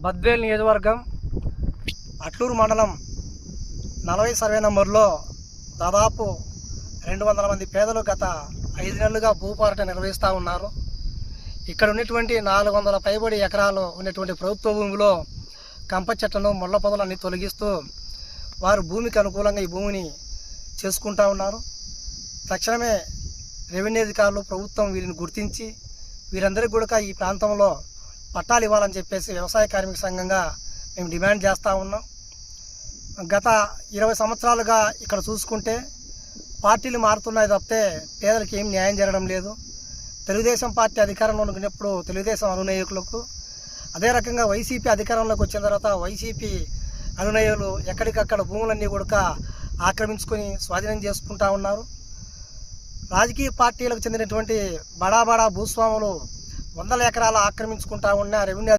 బద్వేల్ నియోజకవర్గం అట్లూరు మండలం 40 సర్వే నంబర్లో దాదాపు 200 మంది పేదలు గత 5 నెలలుగా భూపోరాటం నిర్వహిస్తూ ఉన్నారు. ఇక్కడ ఉన్నటువంటి 400 పైబడి ఎకరాలు ఉన్నటువంటి ప్రభుత్వ భూమిలో కంప చెట్లను ముళ్ళ పొదలన్నీ తొలగిస్తూ వారు భూమికి అనుకూలంగా ఈ భూమిని చేసుకుంటూ ఉన్నారు. తక్షణమే రెవెన్యూ అధికారులు ప్రభుత్వం వీరిని గుర్తించి వీరందరికీ కూడా ఈ ప్రాంతంలో పట్టాలు ఇవ్వాలని చెప్పేసి వ్యవసాయ కార్మిక సంఘంగా మేము డిమాండ్ చేస్తూ ఉన్నాం. గత 20 సంవత్సరాలుగా ఇక్కడ చూసుకుంటే పార్టీలు మారుతున్నాయి తప్పితే పేదలకు ఏం న్యాయం జరగడం లేదు. తెలుగుదేశం పార్టీ అధికారంలో ఉన్నప్పుడు తెలుగుదేశం అనునాయకులకు, అదే రకంగా వైసీపీ అధికారంలోకి వచ్చిన తర్వాత వైసీపీ అనునాయులు ఎక్కడికక్కడ భూములన్నీ కూడా ఆక్రమించుకొని స్వాధీనం చేసుకుంటూ ఉన్నారు. రాజకీయ పార్టీలకు చెందినటువంటి బడా భూస్వాములు 100 ఎకరాలు ఆక్రమించుకుంటా ఉన్న రెవెన్యూ